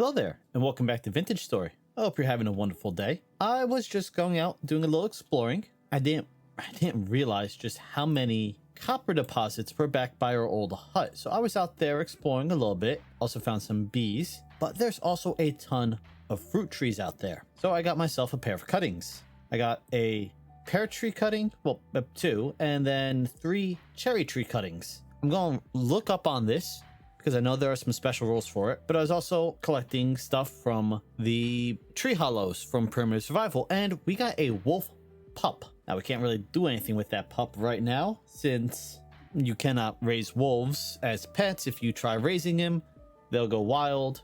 Hello there, and welcome back to Vintage Story. I hope you're having a wonderful day. I was just going out doing a little exploring. I didn't realize just how many copper deposits were back by our old hut. So I was out there exploring a little bit. Also found some bees, but there's also a ton of fruit trees out there. So I got myself a pair of cuttings. I got a pear tree cutting, well, 2, and then 3 cherry tree cuttings. I'm going to look up on this because I know there are some special rules for it, but I was also collecting stuff from the tree hollows from Primitive Survival, and we got a wolf pup. Now, we can't really do anything with that pup right now, since you cannot raise wolves as pets. If you try raising him, they'll go wild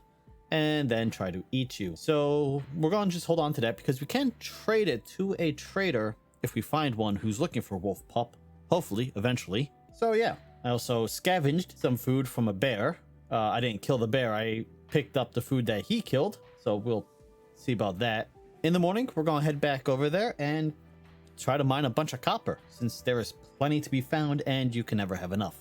and then try to eat you. So we're going to just hold on to that because we can trade it to a trader if we find one who's looking for a wolf pup, hopefully, eventually. So yeah. I also scavenged some food from a bear. I didn't kill the bear. I picked up the food that he killed. So we'll see about that. In the morning, we're going to head back over there and try to mine a bunch of copper, since there is plenty to be found and you can never have enough.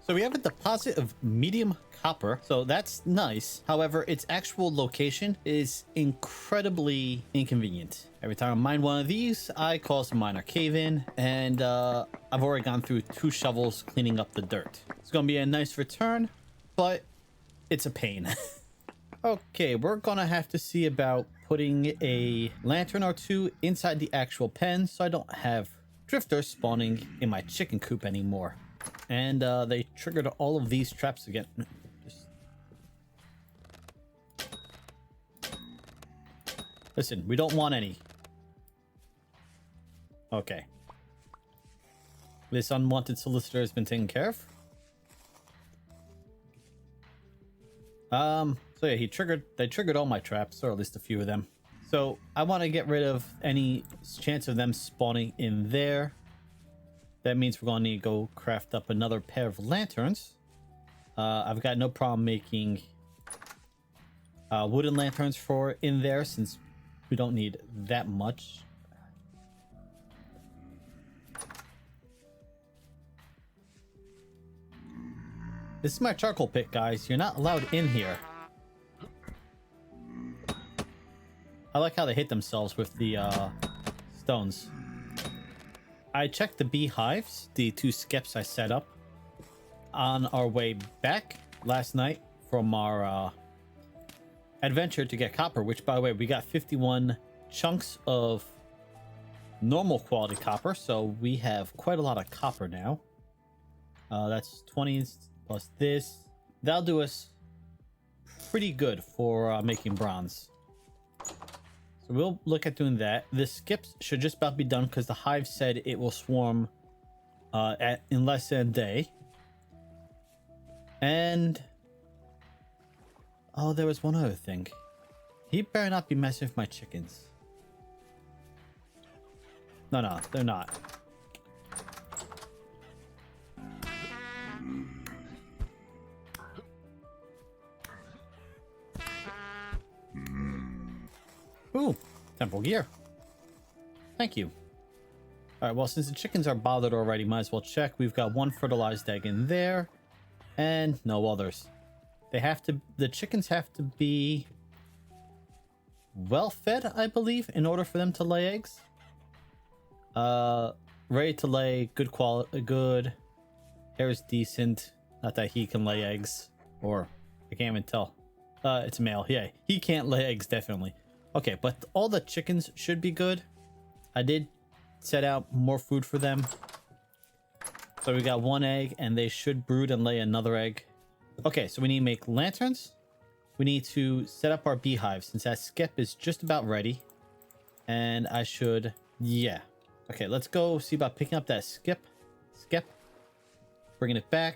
So we have a deposit of medium copper, so that's nice. However, its actual location is incredibly inconvenient. Every time I mine one of these, I cause a minor cave-in, and I've already gone through 2 shovels cleaning up the dirt. It's going to be a nice return, but it's a pain. Okay, we're going to have to see about putting a lantern or 2 inside the actual pen so I don't have drifters spawning in my chicken coop anymore. And they triggered all of these traps again. Listen, we don't want any. Okay. This unwanted solicitor has been taken care of. So yeah, they triggered all my traps, or at least a few of them. So I want to get rid of any chance of them spawning in there. That means we're going to need to go craft up another pair of lanterns. I've got no problem making wooden lanterns for in there, since we don't need that much. This is my charcoal pit, guys. You're not allowed in here. I like how they hit themselves with the stones. I checked the beehives, the 2 skeps I set up on our way back last night from our adventure to get copper, which, by the way, we got 51 chunks of normal quality copper, so we have quite a lot of copper now. That's 20 plus this. That'll do us pretty good for making bronze. So we'll look at doing that. The skips should just about be done because the hive said it will swarm in less than a day. And oh, there was one other thing. He better not be messing with my chickens. No, they're not. Ooh, temple gear. Thank you. All right, well, since the chickens are bothered already, might as well check. We've got 1 fertilized egg in there and no others. The chickens have to be well fed, I believe, in order for them to lay eggs. Ready to lay, good quality, good. Hair is decent. Not that he can lay eggs, or I can't even tell. It's a male. Yeah, he can't lay eggs, definitely. Okay, but all the chickens should be good. I did set out more food for them. So we got 1 egg, and they should brood and lay another egg. Okay, so we need to make lanterns. We need to set up our beehive, since that skep is just about ready. And I should... yeah. Okay, let's go see about picking up that skep. Bringing it back.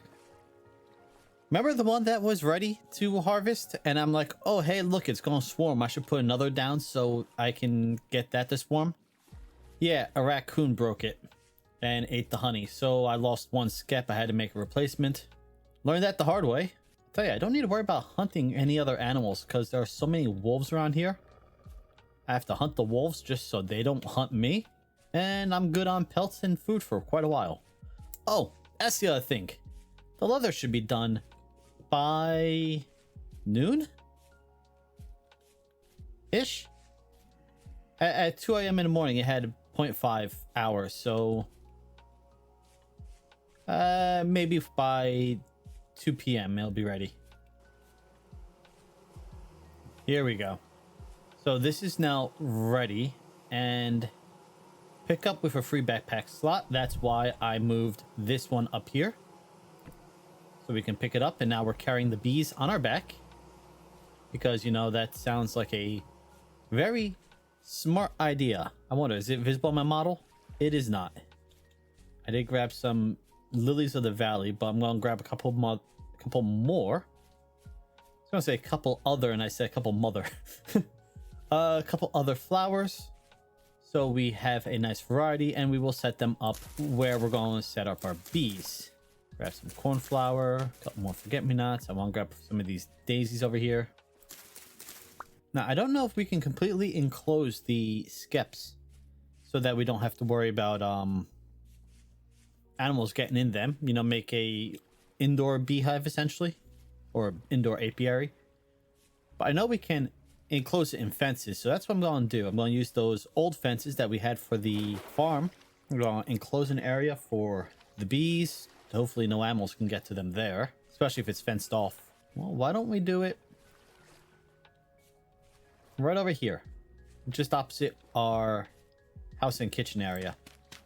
Remember the one that was ready to harvest? And I'm like, oh, hey, look, it's going to swarm. I should put another down so I can get that to swarm. Yeah, a raccoon broke it and ate the honey. So I lost 1 skep. I had to make a replacement. Learned that the hard way. I tell you, I don't need to worry about hunting any other animals because there are so many wolves around here. I have to hunt the wolves just so they don't hunt me. And I'm good on pelts and food for quite a while. Oh, that's the other thing. The leather should be done by noon? ish. At 2 a.m. in the morning, it had 0.5 hours. So maybe by 2 p.m. it'll be ready. Here we go. So this is now ready, and pick up with a free backpack slot. That's why I moved this one up here, so we can pick it up. And now we're carrying the bees on our back, because, you know, that sounds like a very smart idea. I wonder, is it visible on my model? It is not. I did grab some lilies of the valley, but I'm gonna grab a couple more. I was gonna say a couple other, and I said a couple mother. A couple other flowers, so we have a nice variety, and we will set them up where we're going to set up our bees. Grab some cornflower, a couple more forget-me-nots. I want to grab some of these daisies over here. Now, I don't know if we can completely enclose the skeps so that we don't have to worry about animals getting in them. You know, make a indoor beehive essentially, or indoor apiary. But I know we can enclose it in fences, so that's what I'm going to do. I'm going to use those old fences that we had for the farm. I'm going to enclose an area for the bees. Hopefully no animals can get to them there, especially if it's fenced off. Well, why don't we do it right over here, just opposite our house and kitchen area.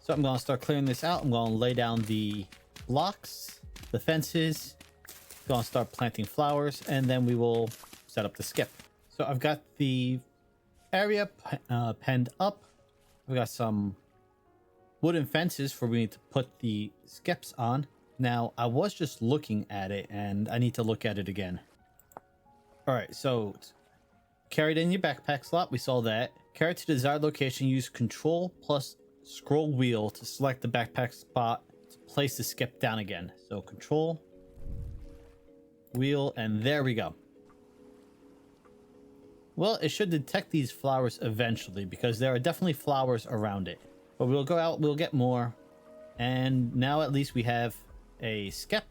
So I'm going to start clearing this out. I'm going to lay down the blocks, the fences, going to start planting flowers, and then we will set up the skip. So I've got the area penned up. We've got some wooden fences for we need to put the skips on. Now, I was just looking at it, and I need to look at it again. All right, so carry it in your backpack slot. We saw that. Carry it to the desired location. Use Control plus scroll wheel to select the backpack spot to place the skip down again. So Control, wheel, and there we go. Well, it should detect these flowers eventually, because there are definitely flowers around it. But we'll go out, we'll get more. And now at least we have a skep.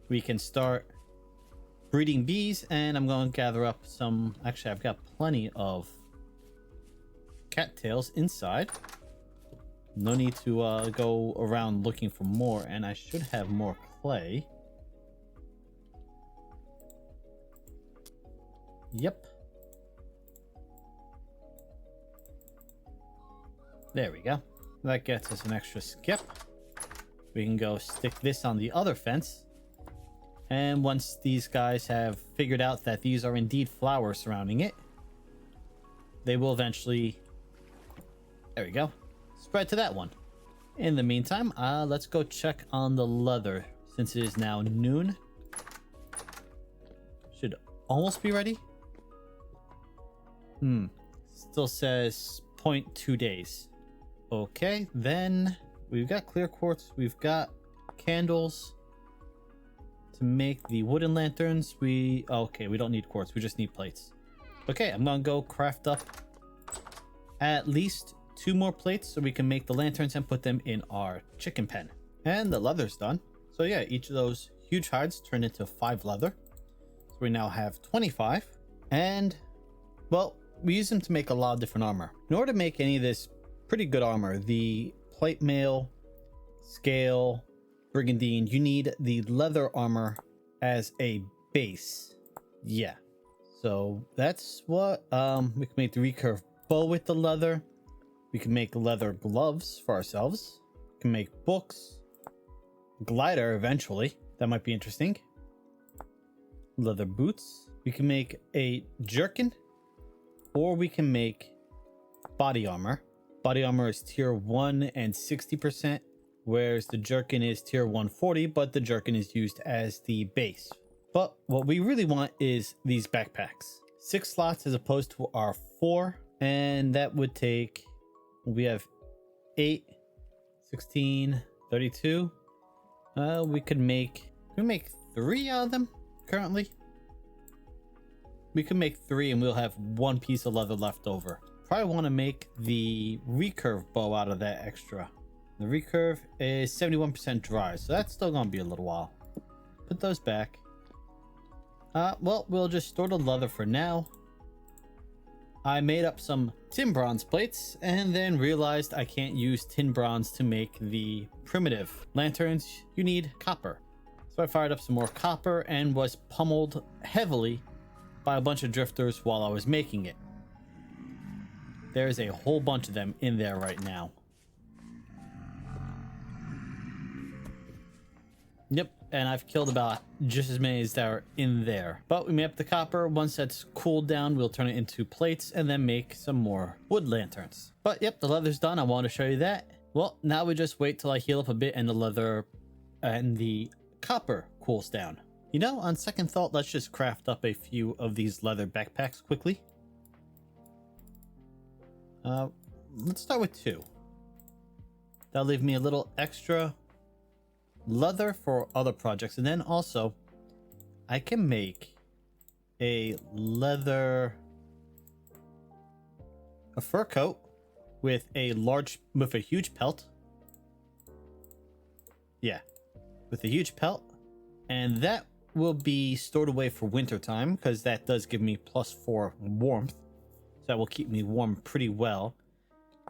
We can start breeding bees, and I'm going to gather up some. Actually, I've got plenty of cattails inside. No need to go around looking for more, and I should have more clay. Yep. There we go. That gets us an extra skip. We can go stick this on the other fence. And once these guys have figured out that these are indeed flowers surrounding it, they will eventually, there we go, spread to that one. In the meantime, let's go check on the leather, since it is now noon. Should almost be ready. Still says 0.2 days. Okay, then we've got clear quartz, we've got candles to make the wooden lanterns. Okay, we don't need quartz, we just need plates. Okay, I'm gonna go craft up at least 2 more plates so we can make the lanterns and put them in our chicken pen. And the leather's done. So yeah, each of those huge hides turned into 5 leather. So we now have 25. And, well, we use them to make a lot of different armor. In order to make any of this pretty good armor, the plate mail, scale, brigandine, you need the leather armor as a base. Yeah, so that's what we can make the recurve bow with the leather. We can make leather gloves for ourselves. We can make books, glider eventually, that might be interesting. Leather boots. We can make a jerkin, or we can make body armor. Body armor is tier 1 and 60%, whereas the jerkin is tier 140, but the jerkin is used as the base. But what we really want is these backpacks. 6 slots as opposed to our 4, and that would take, we have 8, 16, 32. We could make 3 out of them currently. We can make 3 and we'll have 1 piece of leather left over. Probably want to make the recurve bow out of that extra. The recurve is 71% dry, so that's still going to be a little while. Put those back. Well, we'll just store the leather for now. I made up some tin bronze plates and then realized I can't use tin bronze to make the primitive lanterns. You need copper. So I fired up some more copper and was pummeled heavily by a bunch of drifters while I was making it. There's a whole bunch of them in there right now. Yep, and I've killed about just as many as that are in there. But we made up the copper. Once that's cooled down, we'll turn it into plates and then make some more wood lanterns. But yep, the leather's done. I want to show you that. Well, now we just wait till I heal up a bit and the leather and the copper cools down. You know, on second thought, let's just craft up a few of these leather backpacks quickly. Let's start with 2. That'll leave me a little extra leather for other projects, and then also I can make a fur coat with a huge pelt. Yeah, with a huge pelt, and that will be stored away for winter time because that does give me +4 warmth, so that will keep me warm pretty well.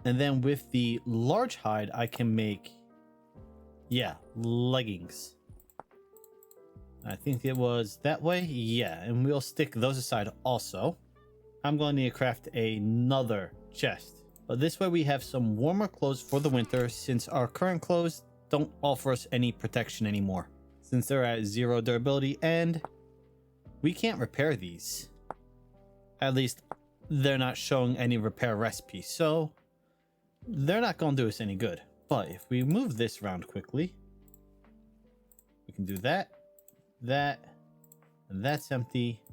And then with the large hide I can make, yeah, leggings. I think it was that way. Yeah, and we'll stick those aside also. I'm going to need to craft another chest. But this way we have some warmer clothes for the winter, since our current clothes don't offer us any protection anymore, since they're at 0 durability and we can't repair these. At least they're not showing any repair recipe, so they're not going to do us any good. But if we move this around quickly, we can do that, and that's empty.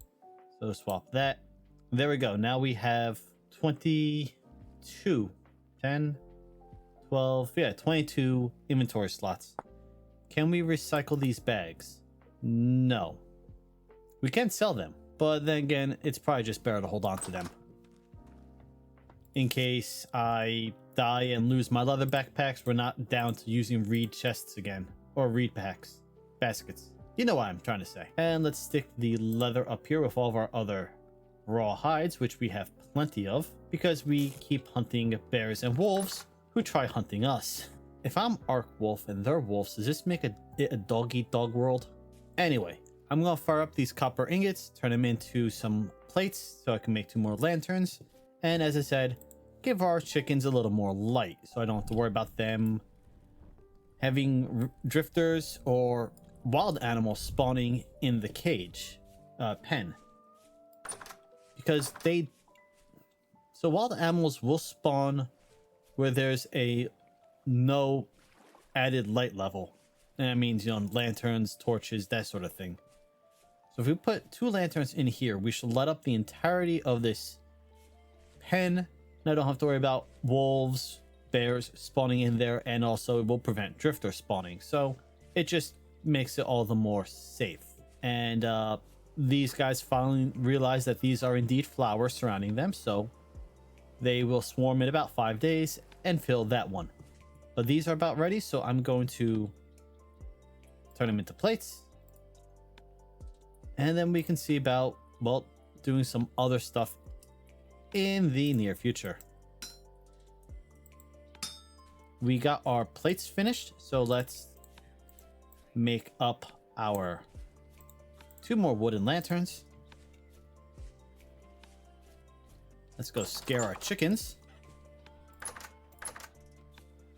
So swap that. There we go. Now we have 22, 10, 12, yeah, 22 inventory slots. Can we recycle these bags? No. We can sell them, but then again, it's probably just better to hold on to them in case I die and lose my leather backpacks. We're not down to using reed chests again, or reed baskets. You know what I'm trying to say. And let's stick the leather up here with all of our other raw hides, which we have plenty of because we keep hunting bears and wolves who try hunting us. If I'm Arc Wolf and they're wolves, does this make it a dog-eat-dog world? Anyway, I'm gonna fire up these copper ingots, turn them into some plates so I can make 2 more lanterns. And as I said, give our chickens a little more light so I don't have to worry about them having drifters or wild animals spawning in the cage pen. Because so wild animals will spawn where there's a no added light level. And that means, you know, lanterns, torches, that sort of thing. So if we put 2 lanterns in here, we should light up the entirety of this pen, and I don't have to worry about wolves, bears spawning in there, and also it will prevent drifter spawning, so it just makes it all the more safe. And these guys finally realize that these are indeed flowers surrounding them, so they will swarm in about 5 days and fill that one. But these are about ready, so I'm going to turn them into plates, and then we can see about, well, doing some other stuff in the near future. We got our plates finished, so let's make up our 2 more wooden lanterns. Let's go scare our chickens.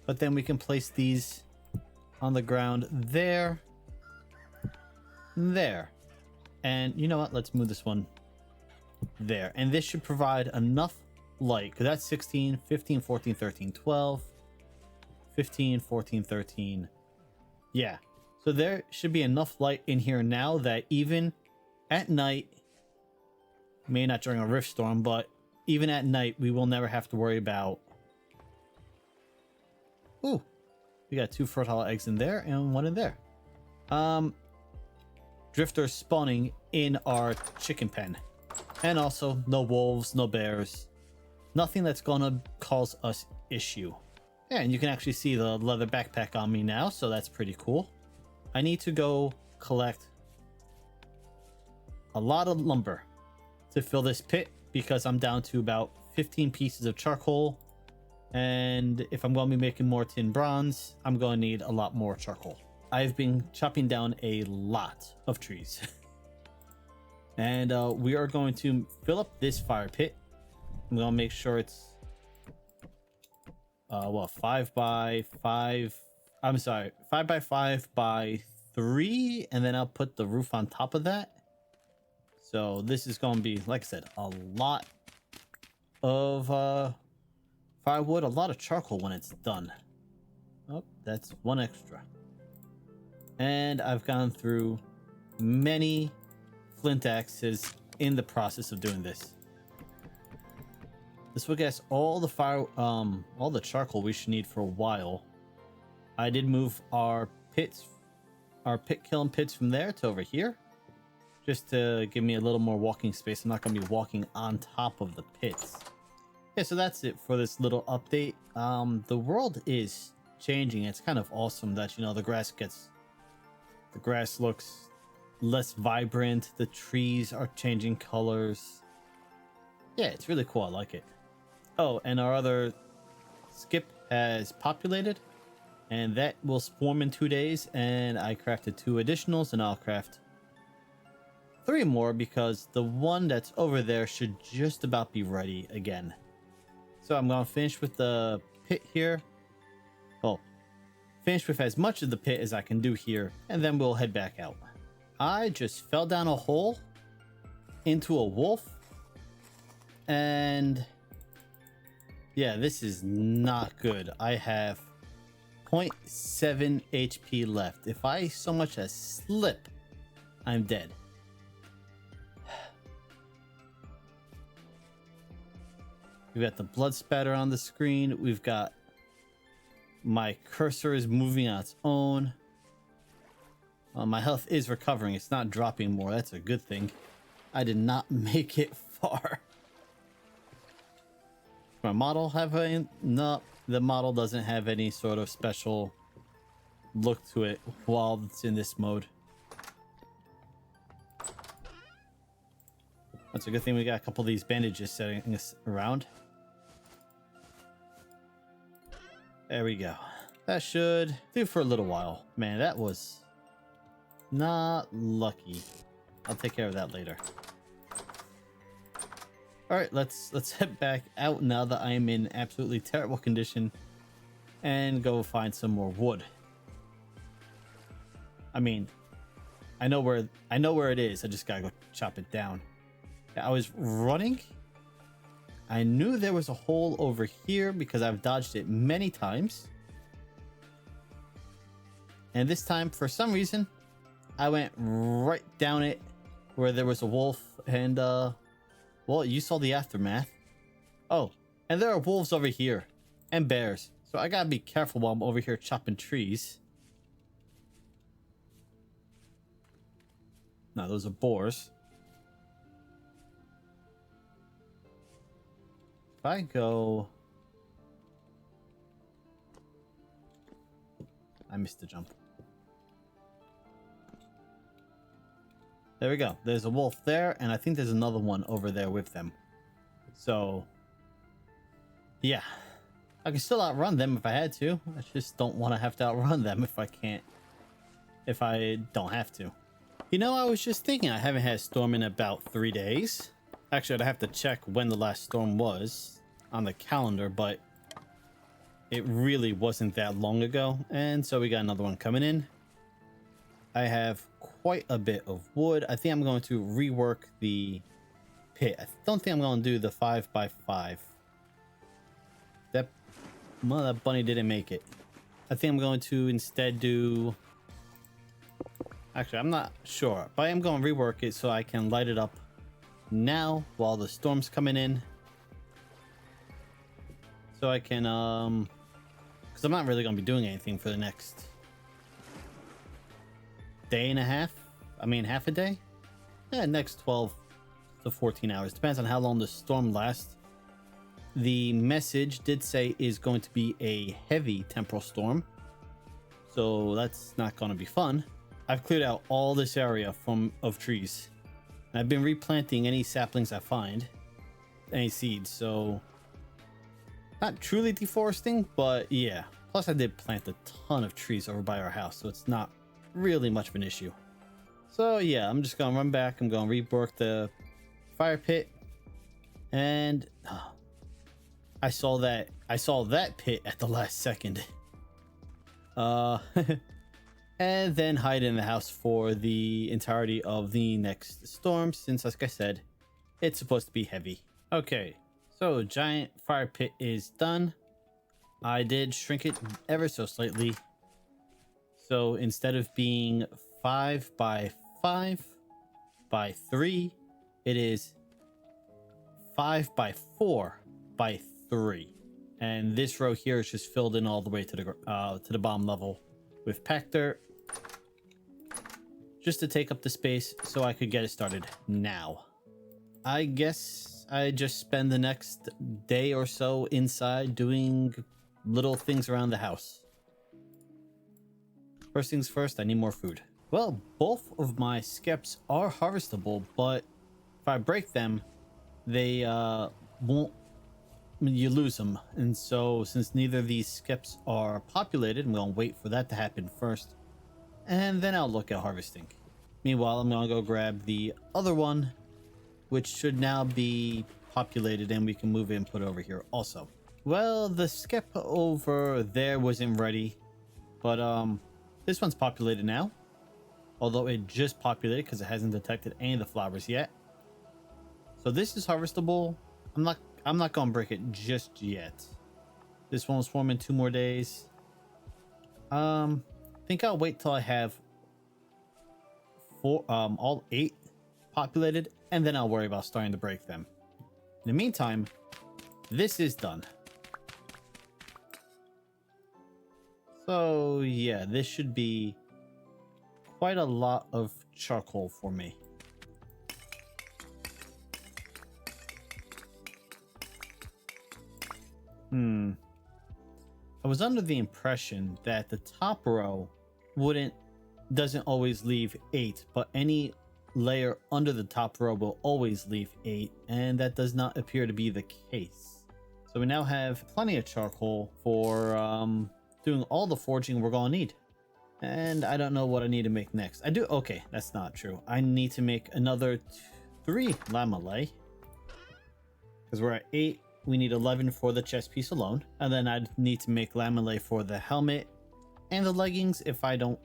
But then we can place these on the ground there, there. And you know what? Let's move this one there. And this should provide enough light, because that's 16, 15, 14, 13, 12, 15, 14, 13. Yeah. So there should be enough light in here now that even at night, maybe not during a rift storm, but even at night, we will never have to worry about... Ooh, we got 2 fertile eggs in there and 1 in there. Drifters spawning in our chicken pen. And also no wolves, no bears, nothing that's gonna cause us issue. And you can actually see the leather backpack on me now, so that's pretty cool. I need to go collect a lot of lumber to fill this pit because I'm down to about 15 pieces of charcoal. And if I'm going to be making more tin bronze, I'm going to need a lot more charcoal. I've been chopping down a lot of trees. And we are going to fill up this fire pit. I'm going to make sure it's 5 by 5. I'm sorry, 5 by 5 by 3, and then I'll put the roof on top of that. So this is going to be, like I said, a lot of firewood, a lot of charcoal when it's done. Oh, that's one extra. And I've gone through many flint axes in the process of doing this. This will get us all the charcoal we should need for a while. I did move our pit kiln pits from there to over here, just to give me a little more walking space. I'm not going to be walking on top of the pits. Yeah, so that's it for this little update. The world is changing. It's kind of awesome that, you know, the grass looks less vibrant. The trees are changing colors. Yeah, it's really cool. I like it. Oh, and our other skip has populated, and that will swarm in 2 days. And I crafted 2 additionals, and I'll craft 3 more because the one that's over there should just about be ready again. So I'm going to finish with the pit here. Well, finish with as much of the pit as I can do here, and then we'll head back out. I just fell down a hole into a wolf, and yeah, this is not good. I have 0.7 HP left. If I so much as slip, I'm dead. We've got the blood spatter on the screen. We've got my cursor is moving on its own. My health is recovering. It's not dropping more. That's a good thing. I did not make it far. My model have any? No, the model doesn't have any sort of special look to it while it's in this mode. That's a good thing we got a couple of these bandages setting us around. There we go. That should do for a little while. Man, that was not lucky. I'll take care of that later. All right, let's head back out now that I am in absolutely terrible condition and go find some more wood. I mean, I know where it is. I just gotta go chop it down. I was running. I knew there was a hole over here because I've dodged it many times. And this time, for some reason, I went right down it where there was a wolf and, well, you saw the aftermath. Oh, and there are wolves over here and bears. So I gotta be careful while I'm over here chopping trees. No, those are boars. If I go... I missed the jump. There we go. There's a wolf there, and I think there's another one over there with them. So, yeah. I can still outrun them if I had to. I just don't want to have to outrun them if I don't have to. You know, I was just thinking I haven't had a storm in about 3 days. Actually, I'd have to check when the last storm was on the calendar, but it really wasn't that long ago. And so we got another one coming in. I have quite a bit of wood. I think I'm going to rework the pit. I don't think I'm going to do the 5x5. That bunny didn't make it. I think I'm going to instead do... Actually, I'm not sure, but I am going to rework it so I can light it up now while the storm's coming in. So I can, because I'm not really going to be doing anything for the next day and a half. I mean, half a day? Yeah, next 12 to 14 hours. Depends on how long the storm lasts. The message did say is going to be a heavy temporal storm. So that's not going to be fun. I've cleared out all this area of trees. And I've been replanting any saplings I find. any seeds, so not truly deforesting, but yeah. Plus I did plant a ton of trees over by our house, so it's not really much of an issue. So yeah, I'm just gonna run back. I'm gonna rework the fire pit, and I saw that pit at the last second. And then hide in the house for the entirety of the next storm, since, like I said, it's supposed to be heavy. Okay, so giant fire pit is done. I did shrink it ever so slightly. So instead of being 5 by 5 by 3, it is 5 by 4 by 3. And this row here is just filled in all the way to the bottom level with packed dirt, just to take up the space so I could get it started now. I guess I just spend the next day or so inside doing little things around the house. First things first, I need more food. Well, both of my skeps are harvestable, but if I break them, they won't, you lose them. And so since neither of these skeps are populated, I'm gonna wait for that to happen first, and then I'll look at harvesting. Meanwhile, I'm gonna go grab the other one, which should now be populated, and we can move it and put it over here also. Well, the skep over there wasn't ready, but this one's populated now, although it just populated because it hasn't detected any of the flowers yet. So this is harvestable. I'm not gonna break it just yet. This one will swarm in 2 more days. I think I'll wait till I have all 8 populated, and then I'll worry about starting to break them. In the meantime, this is done. So yeah, this should be quite a lot of charcoal for me. I was under the impression that the top row doesn't always leave 8, but any layer under the top row will always leave 8, and that does not appear to be the case. So we now have plenty of charcoal for doing all the forging we're gonna need. And I don't know what I need to make next. Okay, that's not true. I need to make another 3 lamellay, because we're at 8. We need 11 for the chest piece alone, and then I'd need to make lamellay for the helmet and the leggings if I don't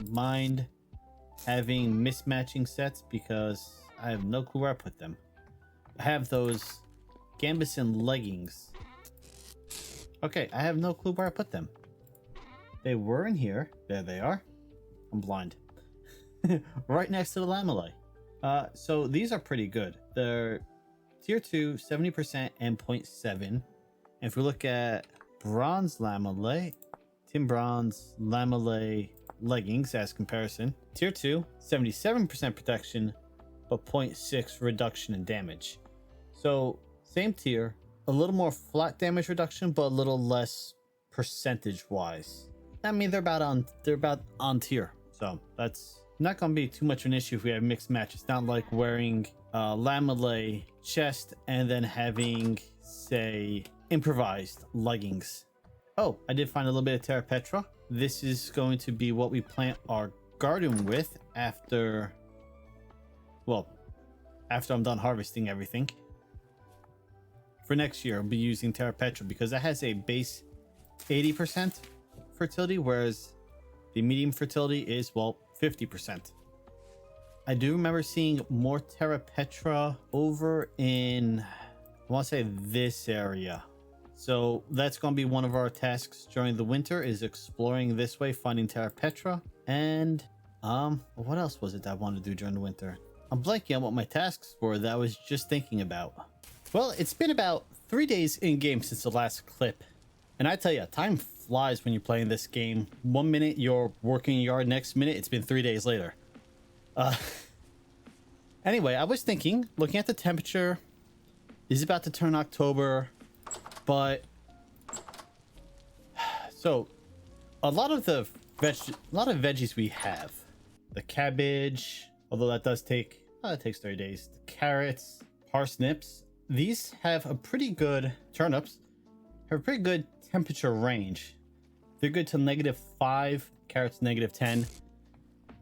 mind having mismatching sets, because I have no clue where I put them. I have those Gambeson leggings. Okay, I have no clue where I put them. They were in here. There they are. I'm blind. Right next to the lamellay. So these are pretty good. They're tier 2, 70% and 0.7. And if we look at bronze lamellay, tin bronze lamellay leggings as comparison, tier 2, 77% protection, but 0.6 reduction in damage. So same tier, a little more flat damage reduction, but a little less percentage wise. I mean, they're about on tier, so that's not gonna be too much of an issue if we have mixed match. It's not like wearing lamellay chest and then having, say, improvised leggings. Oh, I did find a little bit of Terra Petra. This is going to be what we plant our garden with after I'm done harvesting everything. For next year, I'll be using Terra Petra because it has a base 80% fertility, whereas the medium fertility is, 50%. I do remember seeing more Terra Petra over in, I want to say, this area. So that's going to be one of our tasks during the winter, is exploring this way, finding Terra Petra. And what else was it that I wanted to do during the winter? I'm blanking on what my tasks were that I was just thinking about. Well, it's been about 3 days in game since the last clip, and I tell you, time flies when you're playing this game. 1 minute you're working your yard, next minute it's been 3 days later. Anyway, I was thinking, looking at the temperature, is about to turn October, but so a lot of veggies we have, the cabbage, although that does take, it takes 30 days, the carrots, parsnips, these have a pretty good turnips, have a pretty good temperature range. They're good to -5, carrots -10.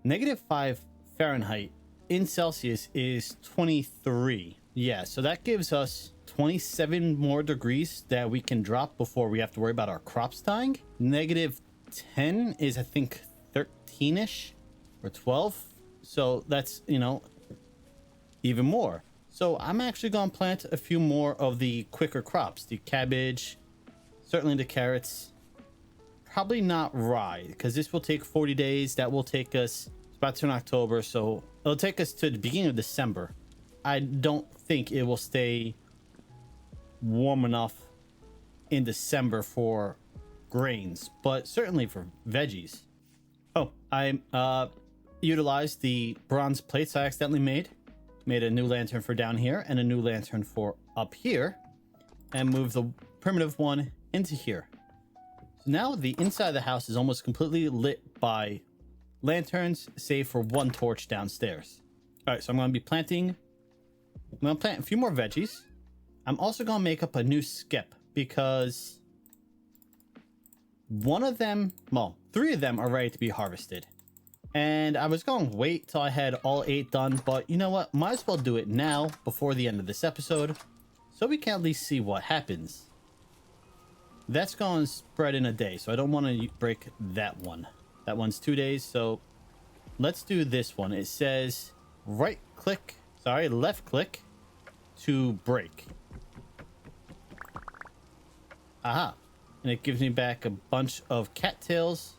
-5 Fahrenheit in Celsius is 23. Yeah, so that gives us 27 more degrees that we can drop before we have to worry about our crops dying. -10 is, I think, 13ish or 12. So that's, you know, even more. So I'm actually going to plant a few more of the quicker crops, the cabbage, certainly the carrots, probably not rye, because this will take 40 days. That will take us, it's about to in October, so it'll take us to the beginning of December. I don't think it will stay warm enough in December for grains, but certainly for veggies. Oh, I utilized the bronze plates I accidentally made a new lantern for down here and a new lantern for up here, and moved the primitive one into here. So now the inside of the house is almost completely lit by lanterns, save for one torch downstairs. All right, so I'm going to be planting, I'm going to plant a few more veggies. I'm also going to make up a new skip because one of them, well, 3 of them are ready to be harvested. And I was going to wait till I had all 8 done, but you know what? Might as well do it now before the end of this episode so we can at least see what happens. That's going to spread in a day, so I don't want to break that one. That one's 2 days, so let's do this one. It says left click to break. Aha. And it gives me back a bunch of cattails,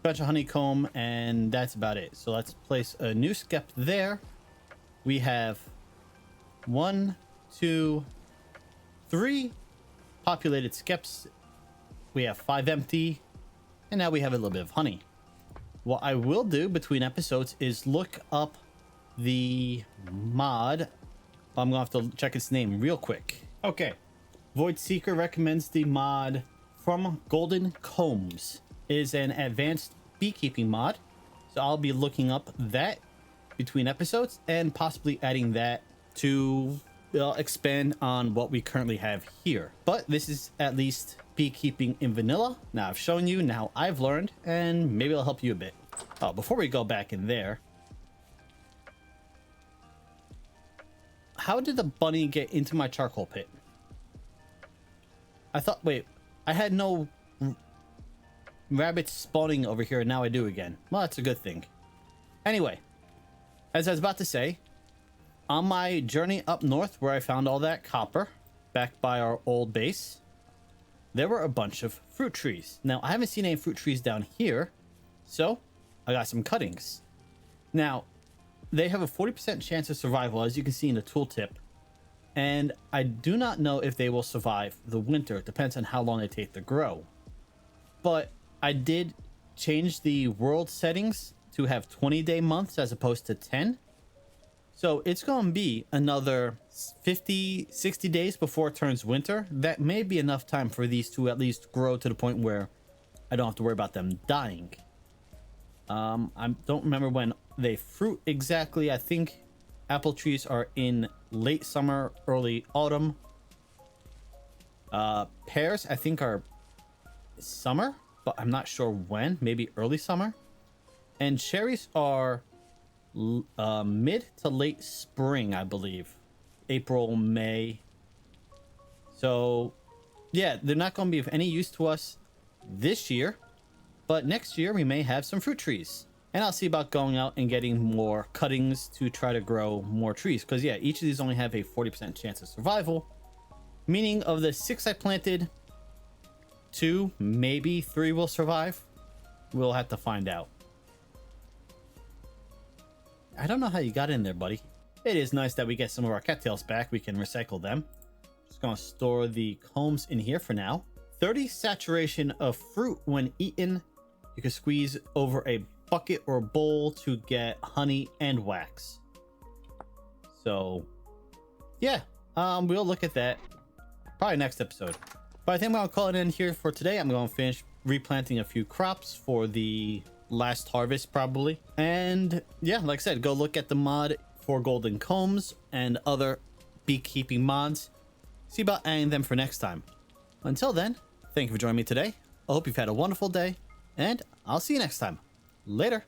bunch of honeycomb, and that's about it. So let's place a new skep there. We have 1, 2, 3 populated skeps. We have 5 empty, and now we have a little bit of honey. What I will do between episodes is look up the mod. I'm gonna have to check its name real quick. Okay, Void Seeker recommends the mod From Golden Combs. It is an advanced beekeeping mod, so I'll be looking up that between episodes and possibly adding that to expand on what we currently have here. But this is at least beekeeping in vanilla. Now I've shown you, now I've learned, and maybe it'll help you a bit. Oh, before we go back in there, how did the bunny get into my charcoal pit? I thought, wait, I had no rabbits spawning over here, and now I do again. Well, that's a good thing. Anyway, as I was about to say, on my journey up north where I found all that copper back by our old base, there were a bunch of fruit trees. Now, I haven't seen any fruit trees down here, so I got some cuttings. Now, they have a 40% chance of survival, as you can see in the tooltip, and I do not know if they will survive the winter. It depends on how long they take to grow. But I did change the world settings to have 20-day months as opposed to 10. So it's going to be another 50, 60 days before it turns winter. That may be enough time for these to at least grow to the point where I don't have to worry about them dying. I don't remember when they fruit exactly. I think apple trees are in late summer, early autumn. Pears, I think, are summer, but I'm not sure when. Maybe early summer. And cherries are mid to late spring, I believe. April, May. So yeah, they're not going to be of any use to us this year, but next year we may have some fruit trees, and I'll see about going out and getting more cuttings to try to grow more trees, because yeah, each of these only have a 40% chance of survival, meaning of the 6 I planted, 2, maybe 3 will survive. We'll have to find out. I don't know how you got in there, buddy. It is nice that we get some of our cattails back. We can recycle them. Just gonna store the combs in here for now. 30 saturation of fruit when eaten. You can squeeze over a bucket or bowl to get honey and wax. So yeah, we'll look at that probably next episode. But I think I'll call it in here for today. I'm going to finish replanting a few crops for the last harvest probably, and yeah, like I said, go look at the mod for golden combs and other beekeeping mods. See about adding them for next time. Until then, thank you for joining me today. I hope you've had a wonderful day, and I'll see you next time. Later.